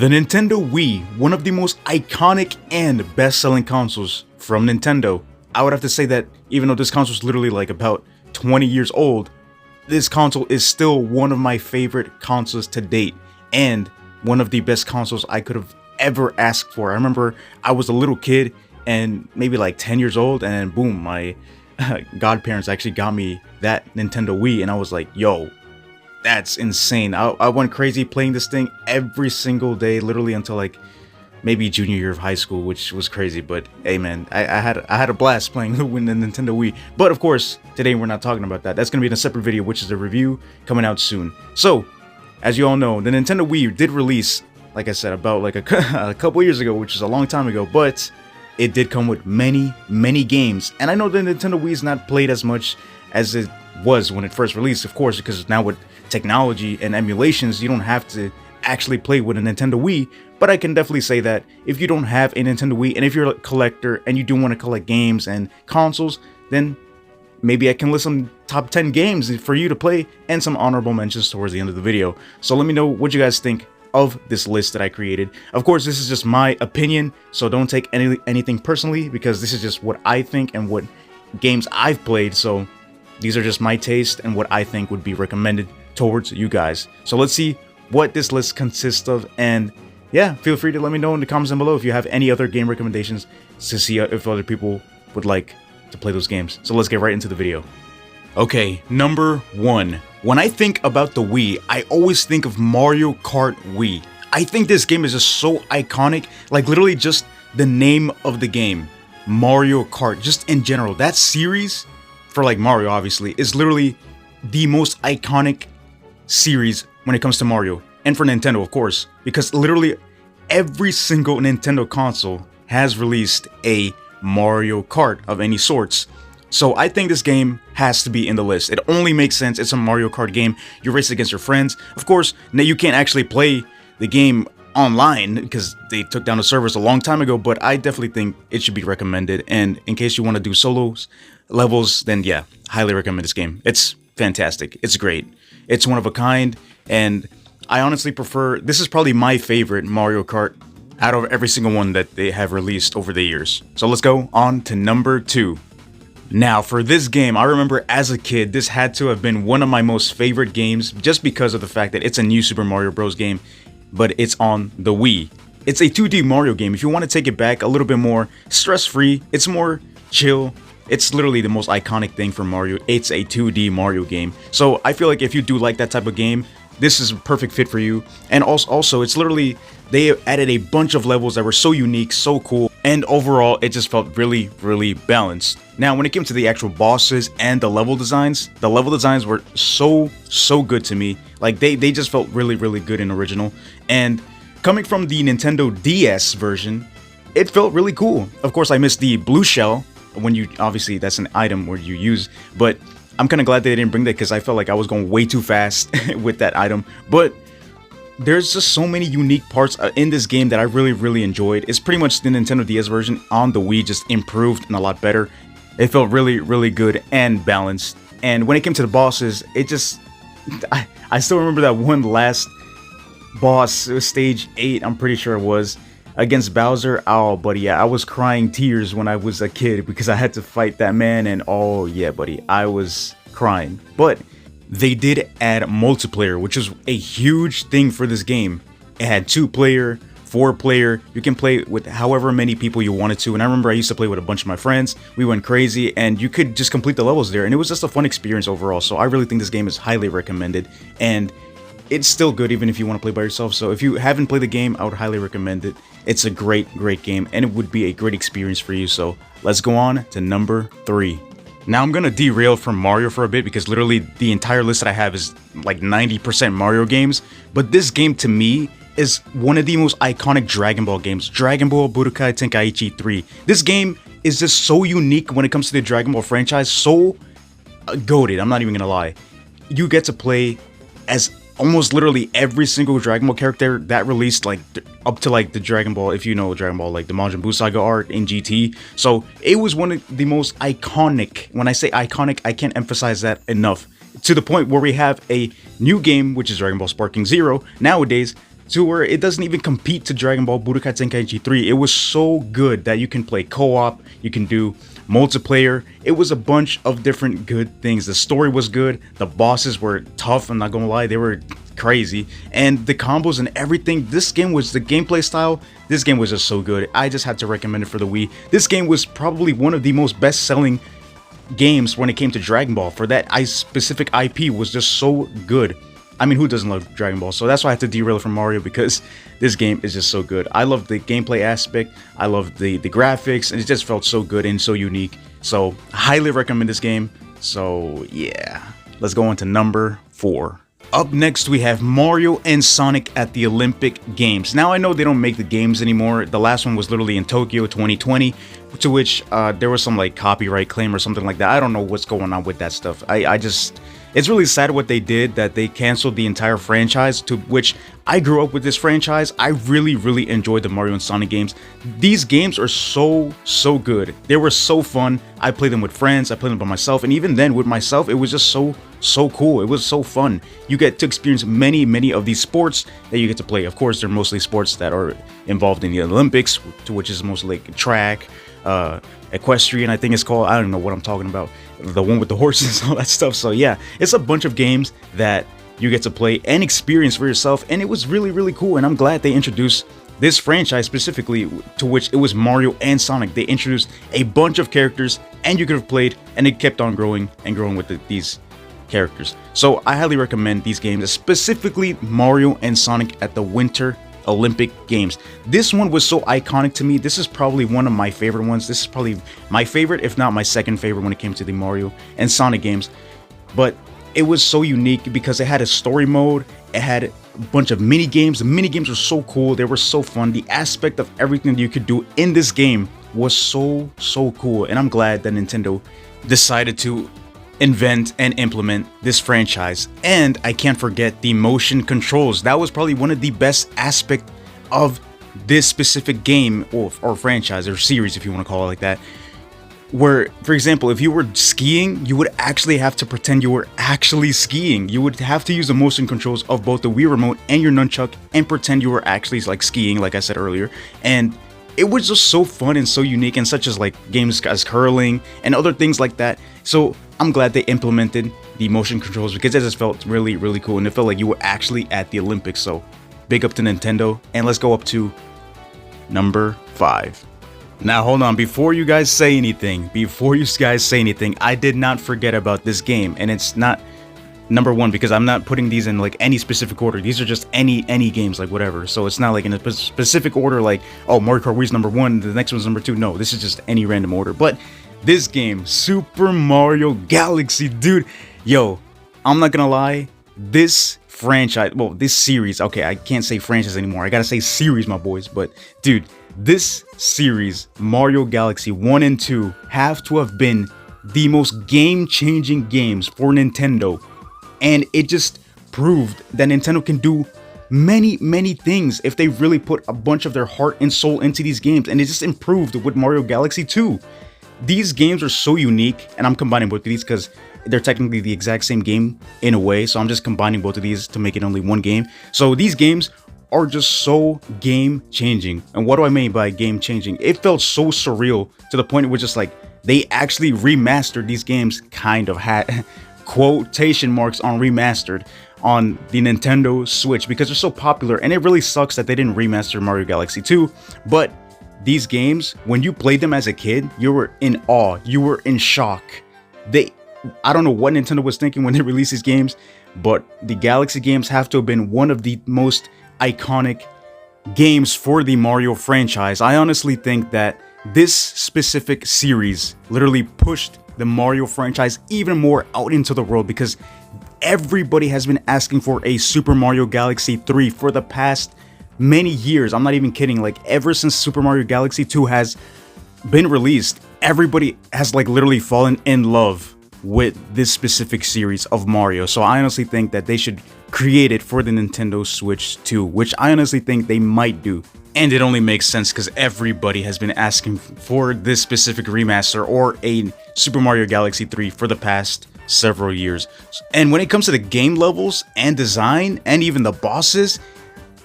The Nintendo Wii, one of the most iconic and best-selling consoles from Nintendo. I would have to say that even though this console is literally like about 20 years old, this console is still one of my favorite consoles to date and one of the best consoles I could have ever asked for. I remember I was a little kid and maybe like 10 years old, and then boom, my godparents actually got me that Nintendo Wii, and I was like, yo, that's insane. I went crazy playing this thing every single day, literally until like maybe junior year of high school, which was crazy. But hey man, I had a blast playing the Nintendo Wii. But of course, today we're not talking about that. That's gonna be in a separate video, which is a review coming out soon. So, as you all know, the Nintendo Wii did release, like I said, about like a couple years ago, which is a long time ago, but it did come with many games. And I know the Nintendo Wii is not played as much as it was when it first released, of course, because now with technology and emulations, you don't have to actually play with a Nintendo Wii. But I can definitely say that if you don't have a Nintendo Wii, and if you're a collector and you do want to collect games and consoles, then maybe I can list some top 10 games for you to play and some honorable mentions towards the end of the video. So let me know what you guys think of this list that I created. Of course, this is just my opinion, so don't take anything personally, because this is just what I think and what games I've played. So these are just my taste and what I think would be recommended towards you guys. So let's see what this list consists of, and yeah, feel free to let me know in the comments down below if you have any other game recommendations to see if other people would like to play those games. So let's get right into the video. Okay, number 1. When I think about the Wii, I always think of Mario Kart Wii. I think this game is just so iconic, like literally just the name of the game, Mario Kart, just in general. That series, for like Mario obviously, is literally the most iconic series when it comes to Mario. And for Nintendo, of course, because literally every single Nintendo console has released a Mario Kart of any sorts. So I think this game has to be in the list. It only makes sense. It's a Mario Kart game. You race against your friends. Of course, now you can't actually play the game online because they took down the servers a long time ago, but I definitely think it should be recommended. And in case you want to do solos levels, then yeah, highly recommend this game. It's fantastic. It's great. It's one of a kind, and I honestly prefer, this is probably my favorite Mario Kart out of every single one that they have released over the years. So let's go on to number 2. Now, for this game, I remember as a kid, this had to have been one of my most favorite games just because of the fact that it's a new Super Mario Bros. Game, but it's on the Wii. It's a 2D Mario game. If you want to take it back a little bit more stress-free, it's more chill. It's literally the most iconic thing for Mario. It's a 2D Mario game. So I feel like if you do like that type of game, this is a perfect fit for you. And also it's literally, they added a bunch of levels that were so unique, so cool, and overall it just felt really balanced. Now when it came to the actual bosses and the level designs were so good to me. Like they just felt really good and original. And coming from the Nintendo DS version, it felt really cool. Of course I missed the blue shell, when you, obviously that's an item where you use, but I'm kind of glad they didn't bring that because I felt like I was going way too fast with that item. But there's just so many unique parts in this game that I really enjoyed. It's pretty much the Nintendo DS version on the Wii, just improved and a lot better. It felt really good and balanced. And when it came to the bosses, it just, I still remember that one last boss. It was stage 8, I'm pretty sure it was, against Bowser. Oh buddy, yeah, I was crying tears when I was a kid because I had to fight that man, and oh yeah buddy, I was crying. But they did add multiplayer, which is a huge thing for this game. It had 2-player, 4-player. You can play with however many people you wanted to, and I remember I used to play with a bunch of my friends. We went crazy, and you could just complete the levels there, and it was just a fun experience overall. So I really think this game is highly recommended, and it's still good even if you want to play by yourself. So if you haven't played the game, I would highly recommend it. It's a great game, and it would be a great experience for you. So let's go on to number 3. Now I'm gonna derail from Mario for a bit because literally the entire list that I have is like 90% Mario games. But this game to me is one of the most iconic Dragon Ball games. Dragon Ball Budokai Tenkaichi 3. This game is just so unique when it comes to the Dragon Ball franchise. So goated, I'm not even gonna lie. You get to play as almost literally every single Dragon Ball character that released, like up to like the Dragon Ball, if you know Dragon Ball, like the Majin Buu Saga arc in GT. So it was one of the most iconic. When I say iconic, I can't emphasize that enough. To the point where we have a new game, which is Dragon Ball Sparking Zero nowadays. to where it doesn't even compete to Dragon Ball Budokai Tenkaichi 3. It was so good that you can play co-op, you can do multiplayer. It was a bunch of different good things. The story was good, the bosses were tough, I'm not gonna lie, they were crazy, and the combos and everything. This game was, the gameplay style, this game was just so good. I just had to recommend it for the Wii. This game was probably one of the most best-selling games when it came to Dragon Ball. For that specific IP was just so good. I mean, who doesn't love Dragon Ball? So that's why I had to derail it from Mario, because this game is just so good. I love the gameplay aspect, I love the graphics, and it just felt so good and so unique. So highly recommend this game. So yeah, let's go on to number 4. Up next, we have Mario and Sonic at the Olympic Games. Now, I know they don't make the games anymore. The last one was literally in Tokyo 2020, to which there was some like copyright claim or something like that. I don't know what's going on with that stuff. I just, it's really sad what they did, that they canceled the entire franchise, to which I grew up with this franchise. I really enjoyed the Mario and Sonic games. These games are so good. They were so fun. I played them with friends, I played them by myself, and even then with myself, it was just so cool. It was so fun. You get to experience many of these sports that you get to play. Of course, they're mostly sports that are involved in the Olympics, to which is mostly like track, equestrian, I think it's called. I don't know what I'm talking about. The one with the horses and all that stuff. So yeah, it's a bunch of games that you get to play and experience for yourself, and it was really cool. And I'm glad they introduced this franchise specifically, to which it was Mario and Sonic. They introduced a bunch of characters, and you could have played, and it kept on growing and growing with these characters. So I highly recommend these games, specifically Mario and Sonic at the Winter Olympic Games. This one was so iconic to me. This is probably one of my favorite ones. This is probably my favorite, if not my second favorite, when it came to the Mario and Sonic games. But it was so unique because it had a story mode, it had a bunch of mini games. The mini games were so cool, they were so fun. The aspect of everything that you could do in this game was so cool, and I'm glad that Nintendo decided to invent and implement this franchise. And I can't forget the motion controls. That was probably one of the best aspects of this specific game, or franchise, or series, if you want to call it like that, where, for example, if you were skiing, you would actually have to pretend you were actually skiing. You would have to use the motion controls of both the Wii remote and your nunchuck and pretend you were actually like skiing, like I said earlier. And it was just so fun and so unique, and such as like games as curling and other things like that. So I'm glad they implemented the motion controls, because it just felt really cool, and it felt like you were actually at the Olympics. So big up to Nintendo. And let's go up to number 5. Now hold on, before you guys say anything, I did not forget about this game, and it's not number 1 because I'm not putting these in like any specific order. These are just any games, like whatever. So it's not like in a specific order, like, oh, Mario Kart Wii's number 1, the next one's number 2. No, this is just any random order. But this game, Super Mario Galaxy, dude, yo, I'm not gonna lie, this franchise, well, this series, okay, I can't say franchise anymore, I gotta say series, my boys. But dude, this series, Mario Galaxy 1 and 2, have to have been the most game-changing games for Nintendo. And it just proved that Nintendo can do many things if they really put a bunch of their heart and soul into these games. And it just improved with Mario Galaxy 2. These games are so unique, and I'm combining both of these because they're technically the exact same game in a way. So I'm just combining both of these to make it only one game. So these games are just so game-changing. And what do I mean by game-changing? It felt so surreal to the point where just like they actually remastered these games, kind of had quotation marks on remastered, on the Nintendo Switch, because they're so popular. And it really sucks that they didn't remaster Mario Galaxy 2. But these games, when you played them as a kid, you were in awe, you were in shock. I don't know what Nintendo was thinking when they released these games, but the Galaxy games have to have been one of the most iconic games for the Mario franchise. I honestly think that this specific series literally pushed the Mario franchise even more out into the world, because everybody has been asking for a Super Mario Galaxy 3 for the past many years. I'm not even kidding. Like, ever since Super Mario Galaxy 2 has been released, everybody has like literally fallen in love with this specific series of Mario. So I honestly think that they should create it for the Nintendo Switch too, which I honestly think they might do. And it only makes sense because everybody has been asking for this specific remaster or a Super Mario Galaxy 3 for the past several years. And when it comes to the game levels and design and even the bosses,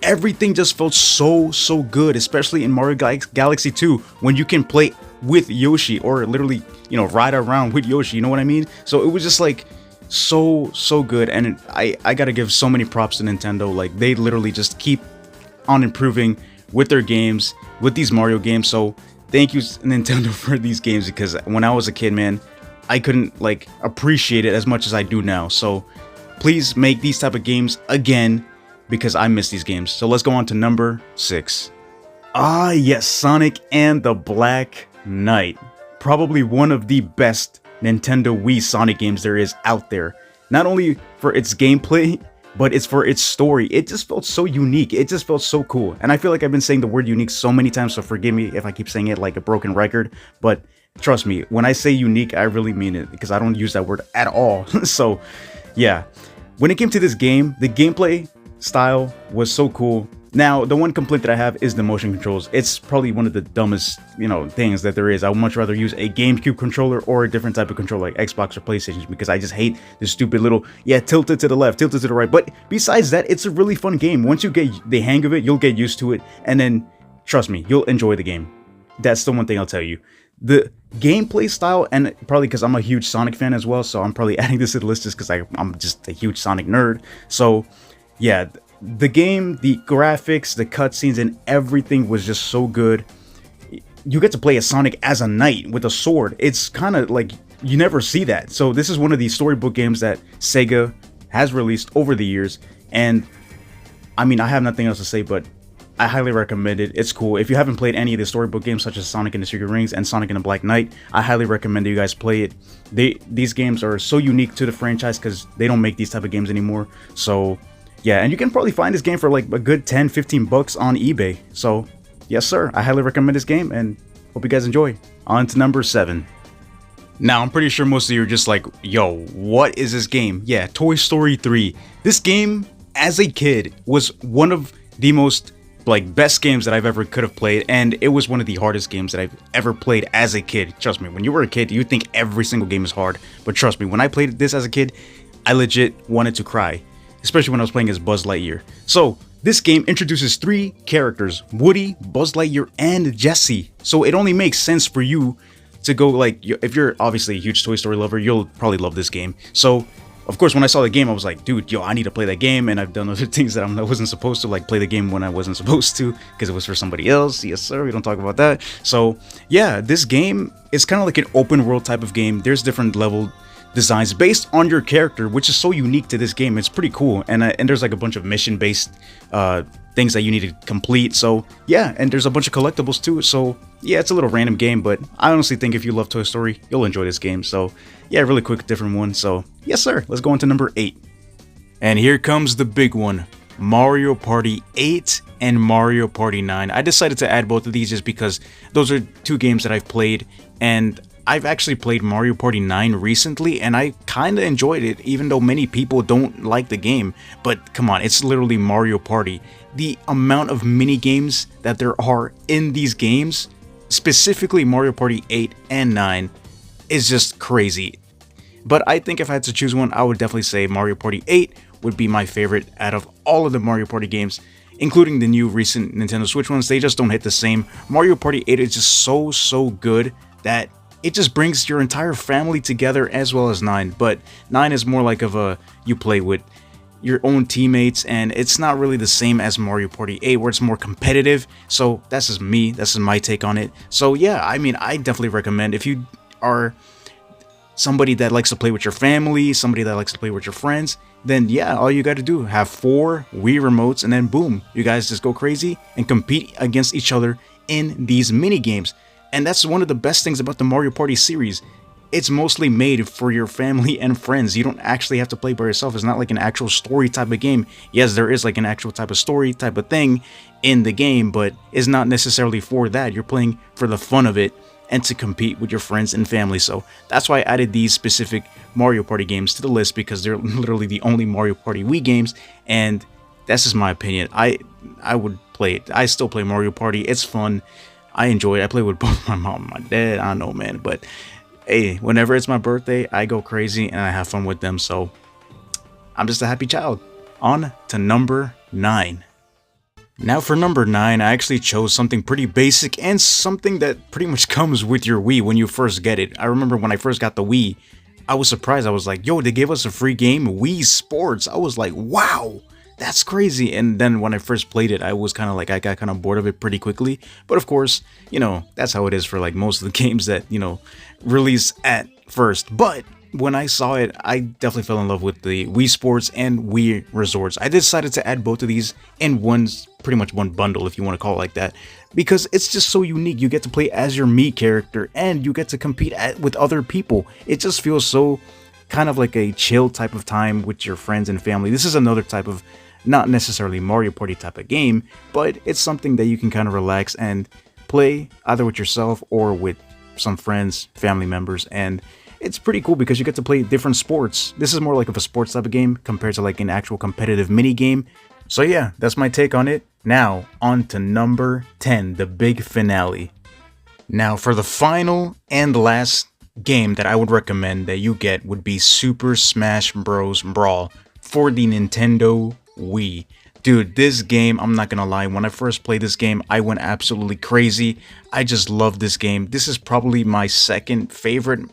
everything just felt so good, especially in Mario Galaxy 2 when you can play with Yoshi or literally, you know, ride around with Yoshi, you know what I mean? So it was just like so good, and I gotta give so many props to Nintendo. Like, they literally just keep on improving with their games, with these Mario games. So thank you, Nintendo, for these games, because when I was a kid, man, I couldn't like appreciate it as much as I do now. So please make these type of games again, because I miss these games. So let's go on to number 6. Ah, yes, Sonic and the Black Knight. Probably one of the best Nintendo Wii Sonic games there is out there. Not only for its gameplay, but it's for its story. It just felt so unique. It just felt so cool. And I feel like I've been saying the word unique so many times, so forgive me if I keep saying it like a broken record. But trust me, when I say unique, I really mean it, because I don't use that word at all. So yeah, when it came to this game, the gameplay style was so cool. Now, the one complaint that I have is the motion controls. It's probably one of the dumbest, you know, things that there is. I would much rather use a GameCube controller or a different type of controller like Xbox or PlayStation, because I just hate this stupid little, yeah, tilted to the left, tilted to the right. But besides that, it's a really fun game. Once you get the hang of it, you'll get used to it, and then trust me, you'll enjoy the game. That's the one thing I'll tell you. The gameplay style, and probably because I'm a huge Sonic fan as well, so I'm probably adding this to the list just because I'm just a huge Sonic nerd. So yeah, the game, the graphics, the cutscenes, and everything was just so good. You get to play as Sonic as a knight with a sword. It's kind of like, you never see that. So this is one of these storybook games that Sega has released over the years, and I mean, I have nothing else to say, but I highly recommend it. It's cool. If you haven't played any of the storybook games such as Sonic and the Secret Rings and Sonic and the Black Knight, I highly recommend that you guys play it. These games are so unique to the franchise because they don't make these type of games anymore. So yeah, and you can probably find this game for like a good 10-15 bucks on eBay. So yes sir, I highly recommend this game, and hope you guys enjoy. On to number 7. Now, I'm pretty sure most of you are just like, yo, what is this game? Yeah, Toy Story 3. This game, as a kid, was one of the most like best games that I've ever could have played, and it was one of the hardest games that I've ever played as a kid. Trust me, when you were a kid, you think every single game is hard, but trust me, when I played this as a kid, I legit wanted to cry, especially when I was playing as Buzz Lightyear. So this game introduces 3 characters: Woody, Buzz Lightyear, and Jessie. So it only makes sense for you to go, like, if you're obviously a huge Toy Story lover, you'll probably love this game. So of course, when I saw the game, I was like, dude, yo, I need to play that game. And I've done other things that I wasn't supposed to, like play the game when I wasn't supposed to, because it was for somebody else. Yes, sir, we don't talk about that. So yeah, this game is kind of like an open world type of game. There's different level designs based on your character, which is so unique to this game. It's pretty cool. And there's like a bunch of mission based things that you need to complete. So yeah, and there's a bunch of collectibles too. So yeah, it's a little random game, but I honestly think if you love Toy Story, you'll enjoy this game. So yeah, really quick, different one. So yes sir, let's go on to number 8. And here comes the big one: Mario Party 8 and Mario Party 9. I decided to add both of these just because those are 2 games that I've played, and I've actually played Mario Party 9 recently, and I kind of enjoyed it, even though many people don't like the game. But come on, it's literally Mario Party. The amount of mini games that there are in these games, specifically Mario Party 8 and 9, is just crazy. But I think if I had to choose one, I would definitely say Mario Party 8 would be my favorite out of all of the Mario Party games, including the new recent Nintendo Switch ones. They just don't hit the same. Mario Party 8 is just so good that it just brings your entire family together, as well as 9. But 9 is more like of a, you play with your own teammates, and it's not really the same as Mario Party 8, where it's more competitive. So that's just me, that's just my take on it. So yeah, I mean, I definitely recommend, if you are somebody that likes to play with your family, somebody that likes to play with your friends, then yeah, all you got to do, have 4 Wii remotes, and then boom, you guys just go crazy and compete against each other in these mini games. And that's one of the best things about the Mario Party series. It's mostly made for your family and friends. You don't actually have to play by yourself. It's not like an actual story type of game. Yes, there is like an actual type of story type of thing in the game, but it's not necessarily for that. You're playing for the fun of it and to compete with your friends and family. So that's why I added these specific Mario Party games to the list, because they're literally the only Mario Party Wii games, and that's just my opinion. I would play it. I still play Mario Party. It's fun. I enjoy it. I play with both my mom and my dad. I know, man, but hey, whenever it's my birthday, I go crazy and I have fun with them. So I'm just a happy child. On to number 9. Now for number 9, I actually chose something pretty basic and something that pretty much comes with your Wii when you first get it. I remember when I first got the Wii, I was surprised. I was like, yo, they gave us a free game, Wii Sports. I was like, wow, that's crazy. And then when I first played it, I was kind of like, I got kind of bored of it pretty quickly. But of course, you know, that's how it is for like most of the games that, you know, release at first. But when I saw it, I definitely fell in love with the Wii Sports and Wii Resorts. I decided to add both of these in pretty much one bundle, if you want to call it like that, because it's just so unique. You get to play as your Mii character and you get to compete with other people. It just feels so kind of like a chill type of time with your friends and family. This is another type of, not necessarily Mario Party type of game, but it's something that you can kind of relax and play either with yourself or with some friends, family members, and it's pretty cool because you get to play different sports. This is more like of a sports type of game compared to like an actual competitive mini game. So yeah, that's my take on it. Now, on to number 10, the big finale. Now, for the final and last game that I would recommend that you get would be Super Smash Bros. Brawl for the Nintendo Wii. Dude, this game, I'm not gonna lie, when I first played this game, I went absolutely crazy. I just love this game. This is probably my second favorite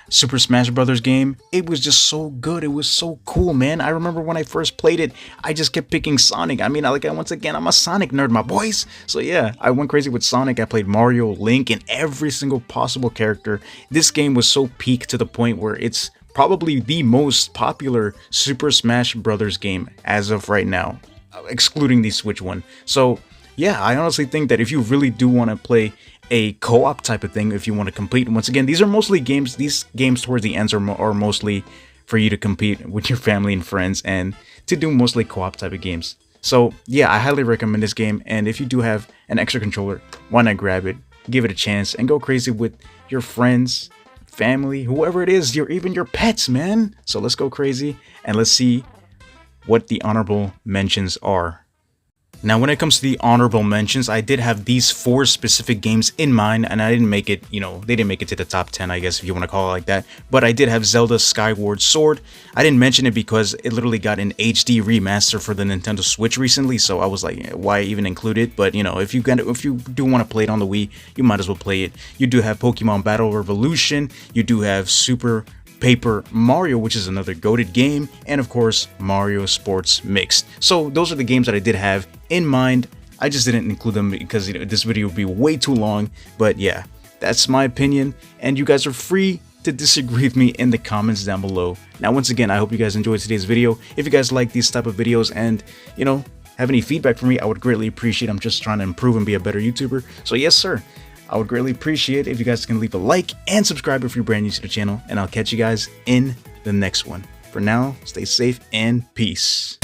Super Smash Brothers game. It was just so good. It was so cool, man. I remember when I first played it, I just kept picking Sonic. I mean, once again, I'm a Sonic nerd, my boys. So yeah, I went crazy with Sonic. I played Mario, Link, and every single possible character. This game was so peak to the point where it's probably the most popular Super Smash Brothers game as of right now, excluding the Switch one. So yeah, I honestly think that if you really do want to play a co-op type of thing, if you want to compete, once again, these games towards the ends are mostly for you to compete with your family and friends and to do mostly co-op type of games. So yeah, I highly recommend this game, and if you do have an extra controller, why not grab it, give it a chance, and go crazy with your friends, family, whoever it is, even your pets, man. So let's go crazy and let's see what the honorable mentions are. Now, when it comes to the honorable mentions, I did have these 4 specific games in mind, and I didn't make it, you know, they didn't make it to the top 10, I guess, if you want to call it like that. But I did have Zelda Skyward Sword. I didn't mention it because it literally got an HD remaster for the Nintendo Switch recently, so I was like, why even include it? But, you know, if you do want to play it on the Wii, you might as well play it. You do have Pokemon Battle Revolution, you do have Super Paper Mario, which is another goated game, and of course Mario Sports Mixed. So those are the games that I did have in mind. I just didn't include them because, you know, this video would be way too long. But yeah, that's my opinion, and you guys are free to disagree with me in the comments down below. Now, once again, I hope you guys enjoyed today's video. If you guys like these type of videos and, you know, have any feedback for me, I would greatly appreciate it. I'm just trying to improve and be a better YouTuber. So yes, sir, I would greatly appreciate it if you guys can leave a like and subscribe if you're brand new to the channel, and I'll catch you guys in the next one. For now, stay safe and peace.